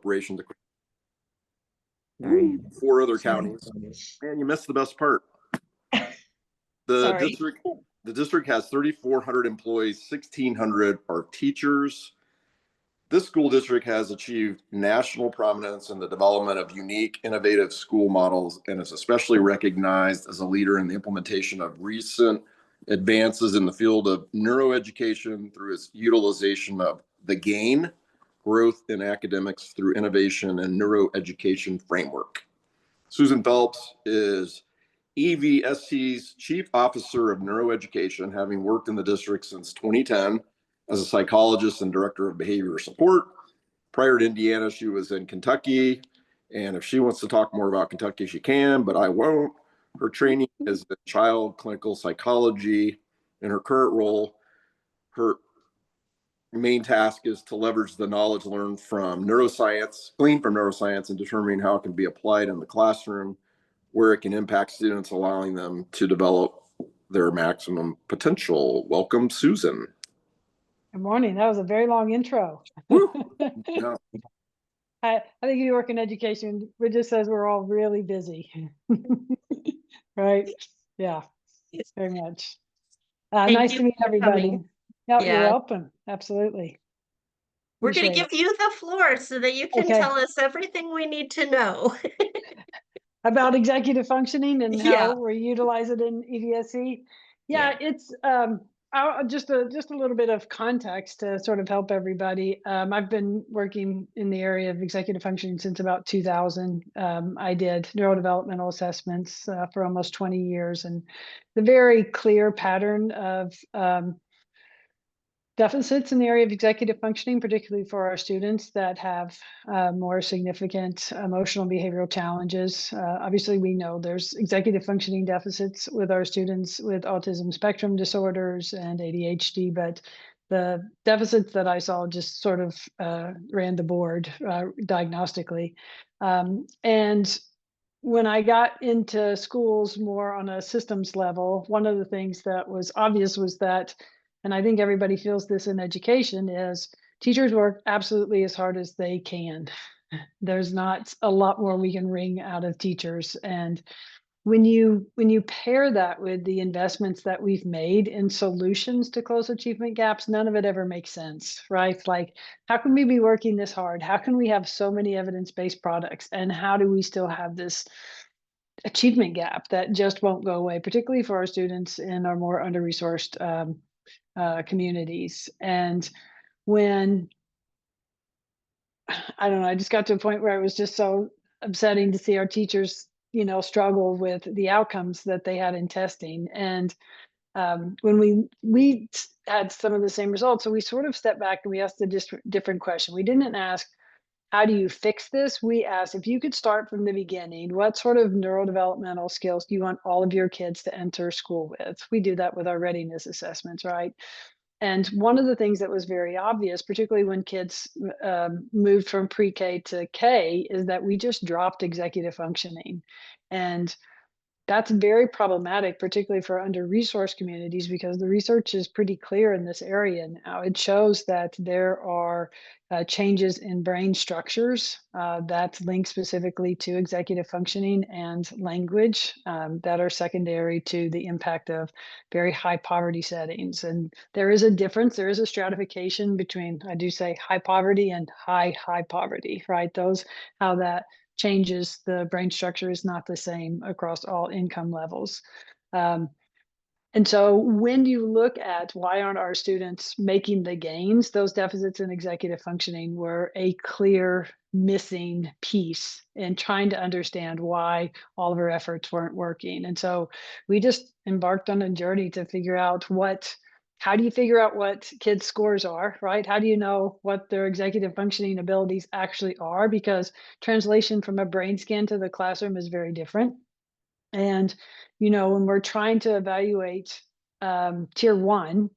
corporation to Sorry. 4 other Sorry. counties. Man, you missed the best part. The Sorry. district has 3,400 employees, 1,600 are teachers. This school district has achieved national prominence in the development of unique, innovative school models and is especially recognized as a leader in the implementation of recent advances in the field of neuroeducation through its utilization of the GAIN, Growth in Academics Through Innovation and Neuroeducation Framework. Susan Phelps is EVSC's Chief Officer of Neuroeducation, having worked in the district since 2010 as a psychologist and director of behavior support. Prior to Indiana, she was in Kentucky. And if she wants to talk more about Kentucky, she can, but I won't. Her training is in child clinical psychology. In her current role, her main task is to leverage the knowledge gleaned from neuroscience, and determining how it can be applied in the classroom, where it can impact students, allowing them to develop their maximum potential. Welcome, Susan. Good morning. That was a very long intro. Yeah. I think you work in education. It just says we're all really busy. Right? Yeah, very much. Nice to meet everybody. Yep, Yeah. you're welcome. Absolutely. We're going to Appreciate give you the floor so that you can Okay. tell us everything we need to know. about executive functioning and Yeah. how we utilize it in EVSC. Yeah, it's just a little bit of context to sort of help everybody. I've been working in the area of executive functioning since about 2000. I did neurodevelopmental assessments for almost 20 years, and the very clear pattern of deficits in the area of executive functioning, particularly for our students that have more significant emotional and behavioral challenges. Obviously, we know there's executive functioning deficits with our students with autism spectrum disorders and ADHD, but the deficits that I saw just sort of ran the board diagnostically. And when I got into schools more on a systems level, one of the things that was obvious was that, and I think everybody feels this in education, is teachers work absolutely as hard as they can. There's not a lot more we can wring out of teachers. And when you pair that with the investments that we've made in solutions to close achievement gaps, none of it ever makes sense, right? Like, how can we be working this hard? How can we have so many evidence-based products? And how do we still have this achievement gap that just won't go away, particularly for our students in our more under-resourced communities? And when, I don't know, I just got to a point where it was just so upsetting to see our teachers, struggle with the outcomes that they had in testing. And when we had some of the same results, so we sort of stepped back and we asked a different question. We didn't ask, how do you fix this? We asked, if you could start from the beginning, what sort of neurodevelopmental skills do you want all of your kids to enter school with? We do that with our readiness assessments, right? And one of the things that was very obvious, particularly when kids moved from pre-K to K, is that we just dropped executive functioning. And that's very problematic, particularly for under-resourced communities, because the research is pretty clear in this area now. It shows that there are changes in brain structures that link specifically to executive functioning and language that are secondary to the impact of very high poverty settings. And there is a difference, there is a stratification between, I do say, high poverty and high poverty, right? How that changes the brain structure is not the same across all income levels. And so when you look at why aren't our students making the gains, those deficits in executive functioning were a clear missing piece in trying to understand why all of our efforts weren't working. And so we just embarked on a journey to figure out how do you figure out what kids' scores are, right? How do you know what their executive functioning abilities actually are? Because translation from a brain scan to the classroom is very different. And, when we're trying to evaluate tier 1,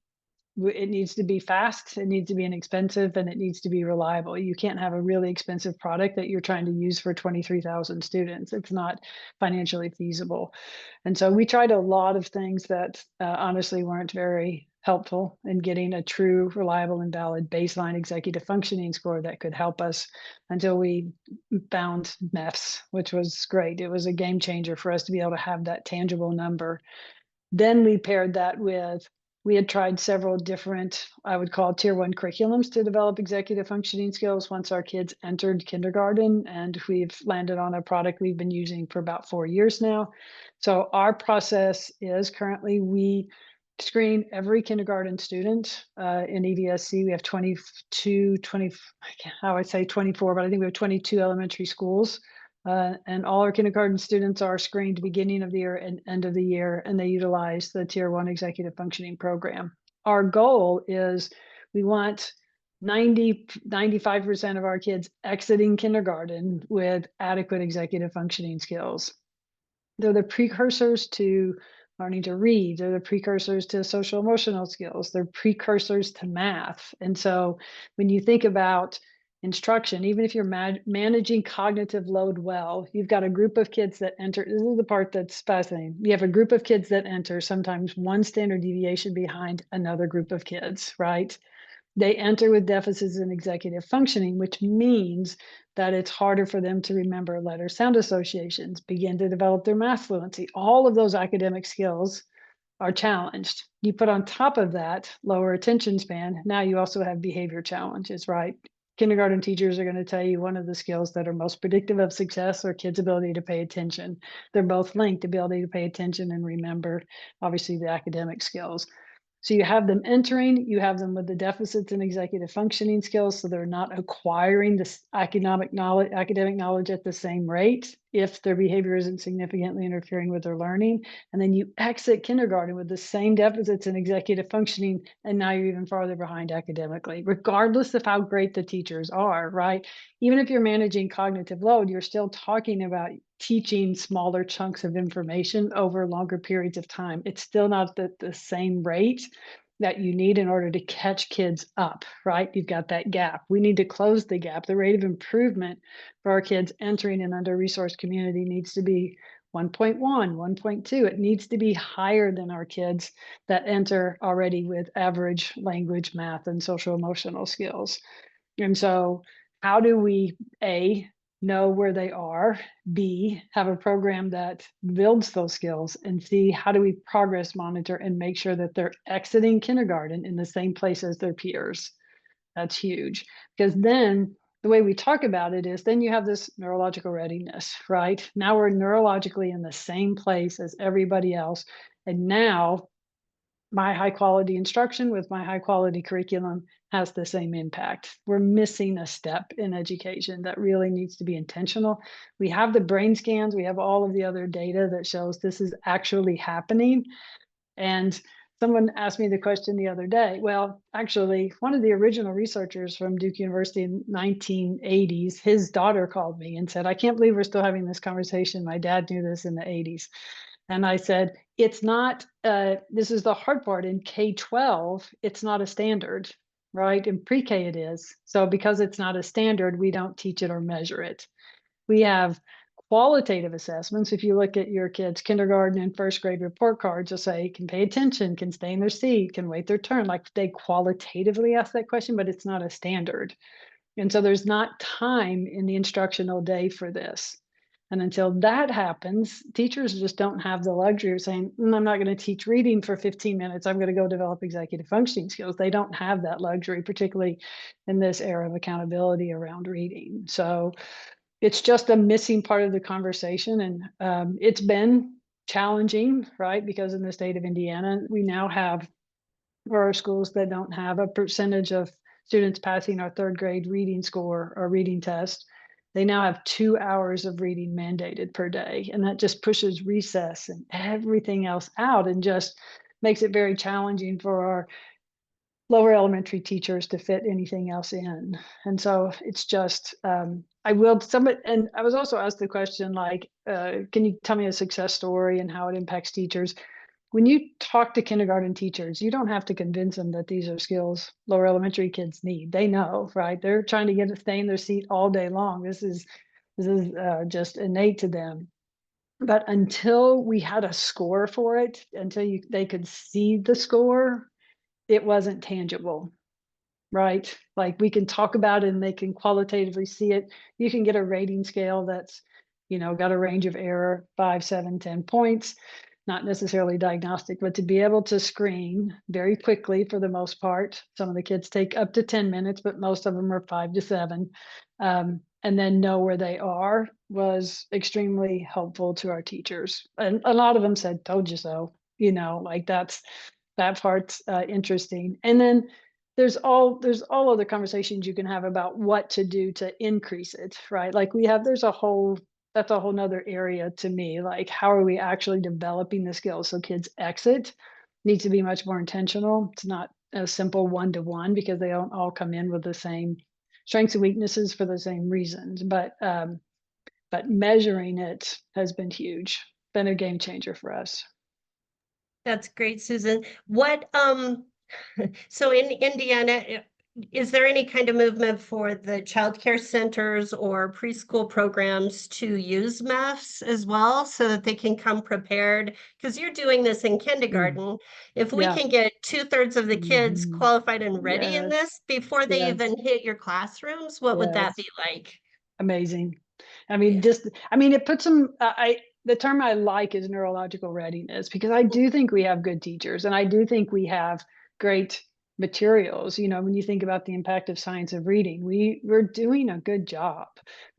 it needs to be fast, it needs to be inexpensive, and it needs to be reliable. You can't have a really expensive product that you're trying to use for 23,000 students. It's not financially feasible. And so we tried a lot of things that honestly weren't very helpful in getting a true, reliable, and valid baseline executive functioning score that could help us until we found MEFS, which was great. It was a game changer for us to be able to have that tangible number. Then we paired that with, we had tried several different, I would call tier 1 curriculums to develop executive functioning skills once our kids entered kindergarten. And we've landed on a product we've been using for about 4 years now. So our process is currently we screen every kindergarten student in EVSC. We have 22, 20, how I say 24, but I think we have 22 elementary schools. And all our kindergarten students are screened beginning of the year and end of the year, and they utilize the Tier 1 Executive Functioning Program. Our goal is we want 95% of our kids exiting kindergarten with adequate executive functioning skills. They're the precursors to learning to read. They're the precursors to social emotional skills. They're precursors to math. And so when you think about instruction, even if you're managing cognitive load well, you've got a group of kids that enter. This is the part that's fascinating. You have a group of kids that enter sometimes one standard deviation behind another group of kids, right? They enter with deficits in executive functioning, which means that it's harder for them to remember letter sound associations, begin to develop their math fluency. All of those academic skills are challenged. You put on top of that lower attention span, now you also have behavior challenges, right? Kindergarten teachers are going to tell you one of the skills that are most predictive of success are kids' ability to pay attention. They're both linked, ability to pay attention and remember, obviously, the academic skills. So you have them entering, you have them with the deficits in executive functioning skills, so they're not acquiring this academic knowledge at the same rate if their behavior isn't significantly interfering with their learning. And then you exit kindergarten with the same deficits in executive functioning, and now you're even farther behind academically, regardless of how great the teachers are, right? Even if you're managing cognitive load, you're still talking about teaching smaller chunks of information over longer periods of time. It's still not the same rate that you need in order to catch kids up, right? You've got that gap. We need to close the gap. The rate of improvement for our kids entering an under-resourced community needs to be 1.1, 1.2. It needs to be higher than our kids that enter already with average language, math, and social emotional skills. And so how do we, A, know where they are, B, have a program that builds those skills, and C, how do we progress monitor and make sure that they're exiting kindergarten in the same place as their peers? That's huge, because then the way we talk about it is then you have this neurological readiness, right? Now we're neurologically in the same place as everybody else. And now my high quality instruction with my high quality curriculum has the same impact. We're missing a step in education that really needs to be intentional. We have the brain scans, we have all of the other data that shows this is actually happening. And someone asked me the question the other day. Well, actually, one of the original researchers from Duke University in 1980s, his daughter called me and said, I can't believe we're still having this conversation. My dad knew this in the 80s. And I said, it's not, this is the hard part. In K-12, it's not a standard, right? In pre-K it is. So because it's not a standard, we don't teach it or measure it. We have qualitative assessments. If you look at your kids' kindergarten and first grade report cards, you'll say, can pay attention, can stay in their seat, can wait their turn. Like they qualitatively ask that question, but it's not a standard. And so there's not time in the instructional day for this. And until that happens, teachers just don't have the luxury of saying, I'm not going to teach reading for 15 minutes. I'm going to go develop executive functioning skills. They don't have that luxury, particularly in this era of accountability around reading. So it's just a missing part of the conversation. And it's been challenging, right? Because in the state of Indiana, we now have, for our schools that don't have a percentage of students passing our third grade reading score or reading test, they now have 2 hours of reading mandated per day. And that just pushes recess and everything else out and just makes it very challenging for our lower elementary teachers to fit anything else in. And so it's just, and I was also asked the question, like, can you tell me a success story and how it impacts teachers? When you talk to kindergarten teachers, you don't have to convince them that these are skills lower elementary kids need. They know, right? They're trying to stay in their seat all day long. This is just innate to them. But until we had a score for it, until they could see the score, it wasn't tangible, right? Like we can talk about it and they can qualitatively see it. You can get a rating scale that's, got a range of error, 5, 7, 10 points, not necessarily diagnostic, but to be able to screen very quickly for the most part. Some of the kids take up to 10 minutes, but most of them are 5 to 7. And then know where they are was extremely helpful to our teachers. And a lot of them said, told you so, like that part's interesting. And then there's all other conversations you can have about what to do to increase it, right? Like that's a whole nother area to me. Like, how are we actually developing the skills so kids exit needs to be much more intentional. It's not a simple one-to-one because they don't all come in with the same strengths and weaknesses for the same reasons. But measuring it has been huge, been a game changer for us. That's great, Susan. What, so in Indiana, is there any kind of movement for the childcare centers or preschool programs to use MEFs as well so that they can come prepared? Because you're doing this in kindergarten. If we Yeah. can get 2/3 of the kids Mhm. qualified and ready in Yes. this before they Yes. even hit your classrooms, what would that Yes. be like? Amazing. I mean, Yeah. it puts them, the term I like is neurological readiness, because I do think we have good teachers and I do think we have great materials. When you think about the impact of science of reading, we're doing a good job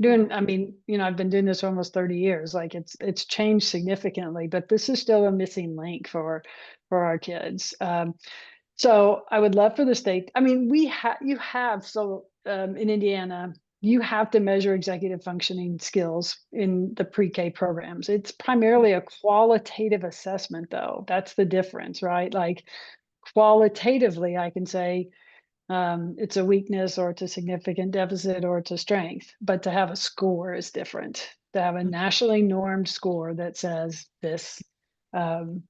I mean, I've been doing this for almost 30 years. Like it's changed significantly, but this is still a missing link for our kids. So I would love for the state. I mean, in Indiana, you have to measure executive functioning skills in the pre-K programs. It's primarily a qualitative assessment, though. That's the difference, right? Like qualitatively, I can say it's a weakness or it's a significant deficit or it's a strength, but to have a score is different. To have a nationally normed score that says this um,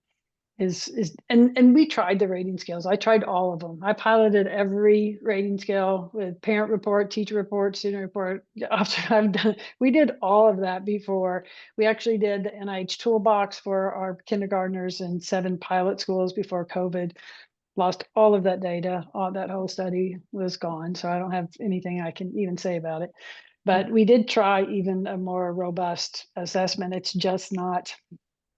and we tried the rating scales. I tried all of them. I piloted every rating scale with parent report, teacher report, student report. We did all of that before. We actually did the NIH toolbox for our kindergartners in 7 pilot schools before COVID. Lost all of that data. All that whole study was gone. So I don't have anything I can even say about it. But we did try even a more robust assessment. It's just not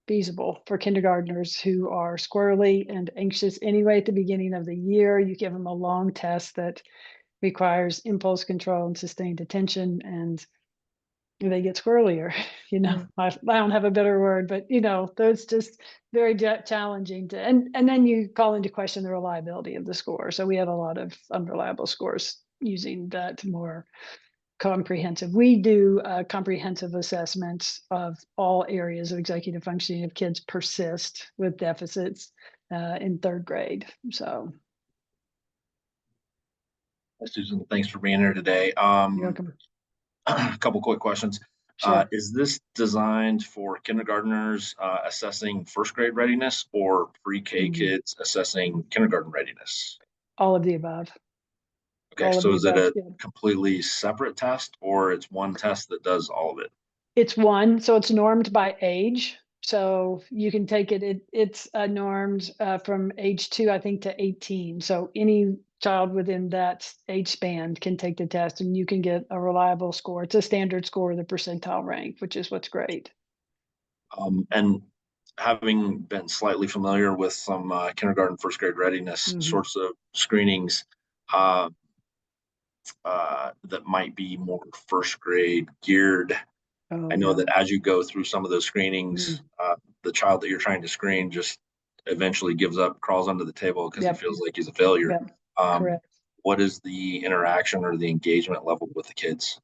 feasible for kindergartners who are squirrely and anxious anyway at the beginning of the year. You give them a long test that requires impulse control and sustained attention, and they get squirrelier. I don't have a better word, but that's just very challenging to, and then you call into question the reliability of the score. So we had a lot of unreliable scores using that more comprehensive. We do comprehensive assessments of all areas of executive functioning if kids persist with deficits in 3rd grade. So Susan, thanks for being here today. you're welcome. A couple quick questions. Sure. Is this designed for kindergartners assessing 1st grade readiness or pre-K kids assessing kindergarten readiness? All of the above. Okay, All of so the is it above, a yeah. completely separate test or it's one test that does all of it? It's one, so it's normed by age. So you can take it's normed from age 2, I think, to 18. So any child within that age span can take the test and you can get a reliable score. It's a standard score, the percentile rank, which is what's great. And having been slightly familiar with some kindergarten 1st grade readiness sorts of screenings that might be more 1st grade geared. Oh, I know yeah. that as you go through some of those screenings, the child that you're trying to screen just eventually gives up, crawls under the table because he feels like he's a failure. Yep. Correct. What is the interaction or the engagement level with the kids?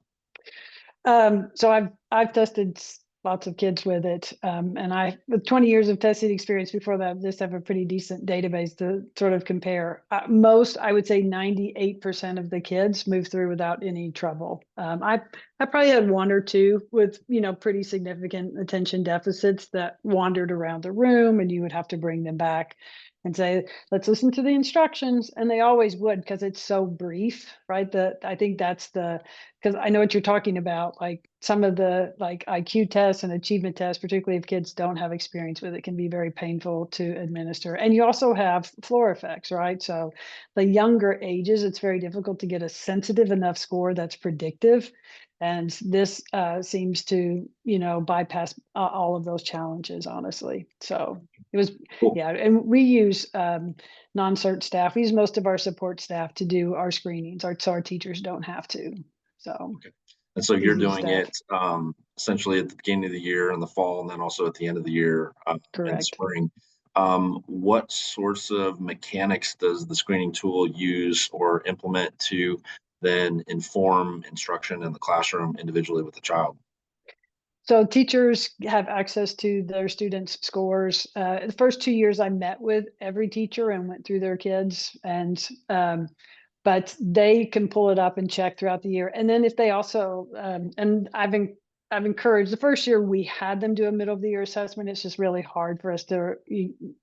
So I've tested lots of kids with it, and with 20 years of testing experience before that, just have a pretty decent database to sort of compare. I would say 98% of the kids move through without any trouble. I probably had 1 or 2 with pretty significant attention deficits that wandered around the room, and you would have to bring them back. and say, let's listen to the instructions. And they always would, because it's so brief, right? I think that's because I know what you're talking about, like some of the like IQ tests and achievement tests, particularly if kids don't have experience with it, can be very painful to administer. And you also have floor effects, right? So the younger ages, it's very difficult to get a sensitive enough score that's predictive. And this seems to, bypass all of those challenges, honestly. So it was, Cool. yeah. And we use non-cert staff. We use most of our support staff to do our screenings, so our teachers don't have to. So, And so you're easy doing stuff. it essentially at the beginning of the year in the fall, and then also at the end of the year in the Correct. spring. What sorts of mechanics does the screening tool use or implement to then inform instruction in the classroom individually with the child? So teachers have access to their students' scores. The first 2 years I met with every teacher and went through their kids, and but they can pull it up and check throughout the year. And then if they also, and I've encouraged, the first year we had them do a middle of the year assessment. It's just really hard for us to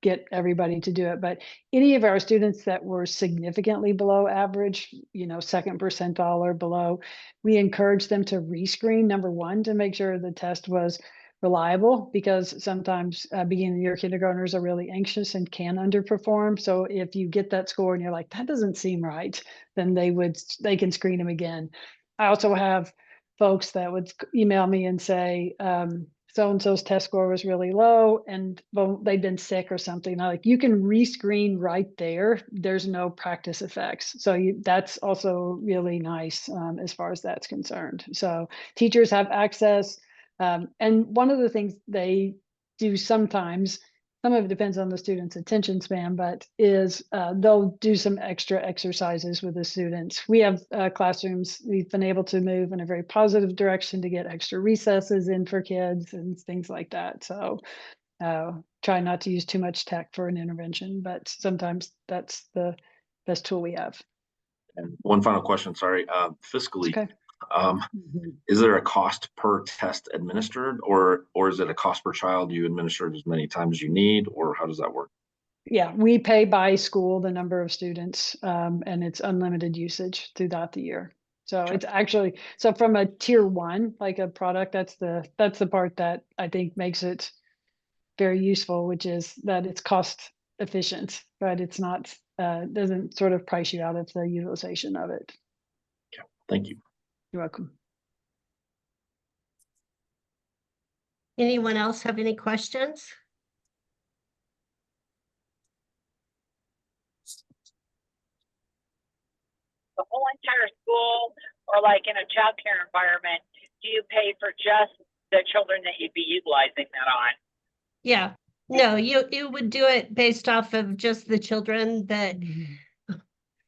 get everybody to do it. But any of our students that were significantly below average, second percentile or below, we encouraged them to rescreen, number one, to make sure the test was reliable, because sometimes beginning of the year kindergartners are really anxious and can underperform. So if you get that score and you're like, that doesn't seem right, then they can screen them again. I also have folks that would email me and say, so-and-so's test score was really low and they've been sick or something. You can rescreen right there. There's no practice effects. So that's also really nice as far as that's concerned. So teachers have access. And one of the things they do sometimes, some of it depends on the student's attention span, but is they'll do some extra exercises with the students. We have classrooms we've been able to move in a very positive direction to get extra recesses in for kids and things like that. So try not to use too much tech for an intervention, but sometimes that's the best tool we have. And one final question, sorry, fiscally, Okay. is there a cost per test administered, or is it a cost per child you administer as many times as you need, or how does that work? Yeah, we pay by school the number of students, and it's unlimited usage throughout the year. So it's actually, so from a tier one, like a product, that's the part that I think makes it very useful, which is that it's cost efficient, right? It's not, doesn't sort of price you out of the utilization of it. Okay, thank you. You're welcome. Anyone else have any questions? The whole entire school, or like in a childcare environment, do you pay for just the children that you'd be utilizing that on? Yeah, no, you would do it based off of just the children that,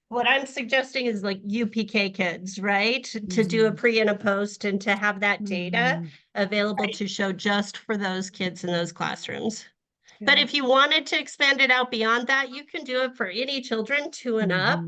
what I'm suggesting is like UPK kids, right? To do a pre and a post and to have that data available to show just for those kids in those classrooms. But if you wanted to expand it out beyond that, you can do it for any children 2 and up,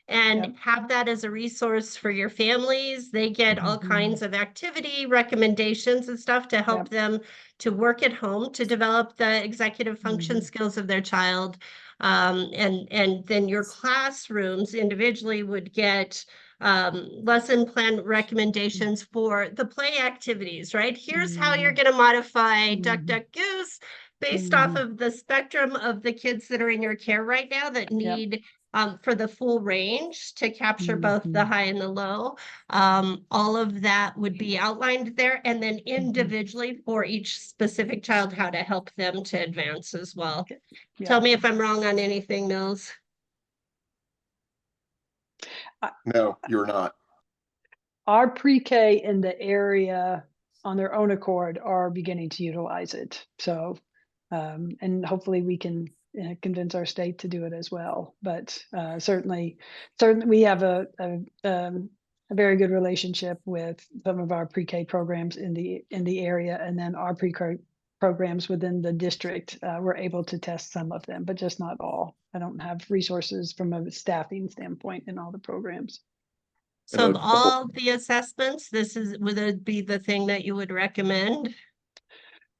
and have that as a resource for your families. They get all kinds of activity recommendations and stuff to help them to work at home, to develop the executive function skills of their child. And then your classrooms individually would get lesson plan recommendations for the play activities, right? Here's how you're going to modify Duck, Duck, Goose based off of the spectrum of the kids that are in your care right now that need for the full range to capture both the high and the low. All of that would be outlined there, and then individually for each specific child, how to help them to advance as well. Tell me if I'm wrong on anything, Mills. No, you're not. Our pre-K in the area on their own accord are beginning to utilize it. So, and hopefully we can convince our state to do it as well. But certainly we have a very good relationship with some of our pre-K programs in the area, and then our pre-K programs within the district. We're able to test some of them, but just not all. I don't have resources from a staffing standpoint in all the programs. So of all the assessments, would it be the thing that you would recommend?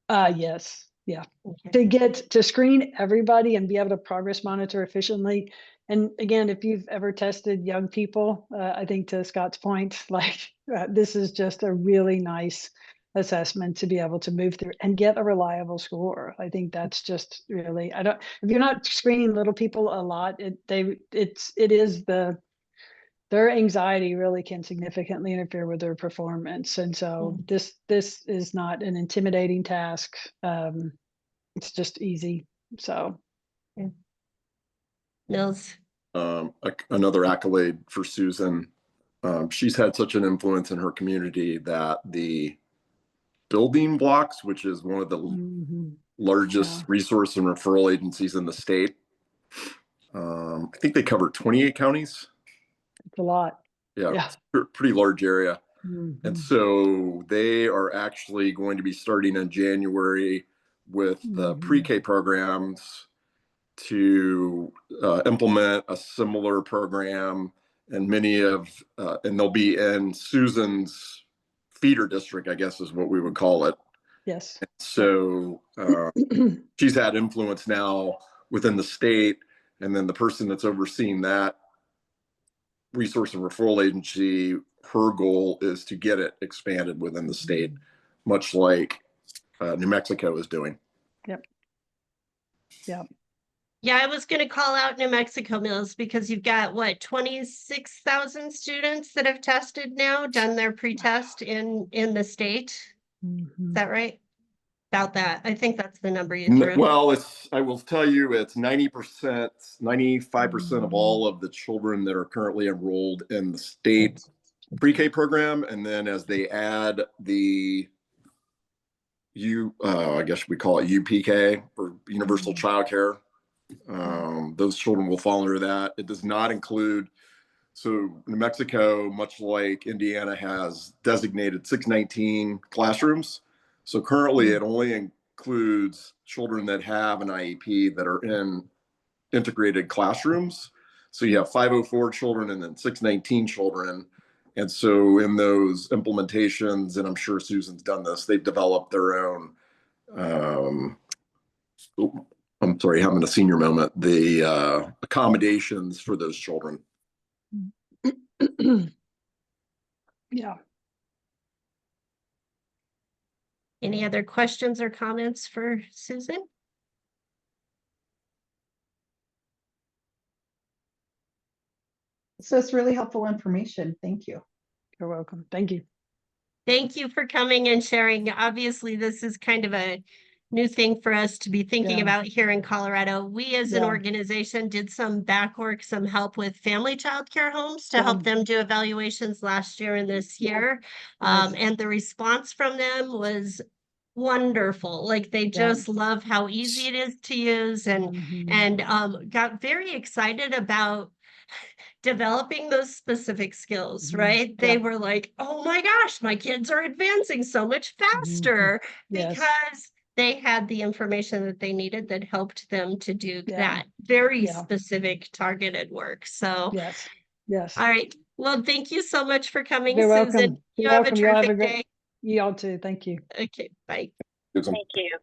Yes. Okay. to screen everybody and be able to progress monitor efficiently. And again, if you've ever tested young people, I think to Scott's point, like this is just a really nice assessment to be able to move through and get a reliable score. I think that's just really, if you're not screening little people a lot, their anxiety really can significantly interfere with their performance. And so this is not an intimidating task. It's just easy. So Mills. Another accolade for Susan. She's had such an influence in her community that the Building Blocks, which is one of the largest resource and referral agencies in the state, I think they cover 28 counties. it's a lot. Yeah. It's a pretty large area. And so they are actually going to be starting in January with the pre-K programs to implement a similar program, and and they'll be in Susan's feeder district, I guess is what we would call it. Yes. And so she's had influence now within the state, and then the person that's overseeing that resource and referral agency, her goal is to get it expanded within the state, much like New Mexico is doing. Yep. Yeah, I was going to call out New Mexico, Mills, because you've got 26,000 students that have tested now, done their pre-test in the state. Is that right? About that. I think that's the number you threw. Well, I will tell you, it's 90%, 95% of all of the children that are currently enrolled in the state pre-K program. And then as they add the I guess we call it UPK, or Universal Child Care, those children will fall under that. It does not include, so New Mexico, much like Indiana, has designated 619 classrooms. So currently it only includes children that have an IEP that are in integrated classrooms. So you have 504 children and then 619 children. And so in those implementations, and I'm sure Susan's done this, they've developed their own, I'm sorry, having a senior moment, the accommodations for those children. Yeah. Any other questions or comments for Susan? So it's really helpful information. Thank you. You're welcome. Thank you. Thank you for coming and sharing. Obviously, this is kind of a new thing for us to be thinking about here in Colorado. We as an organization did some back work, some help with family child care homes to help them do evaluations last year and this year. And the response from them was wonderful. Like they just love how easy it is to use, and got very excited about developing those specific skills, right? They were like, oh my gosh, my kids are advancing so much faster because they had the information that they needed that helped them to do that very specific targeted work. So yes. All right. Well, thank you so much for coming, You're Susan. welcome. You have a terrific day. You all too. Thank you. Okay, bye. Thank you.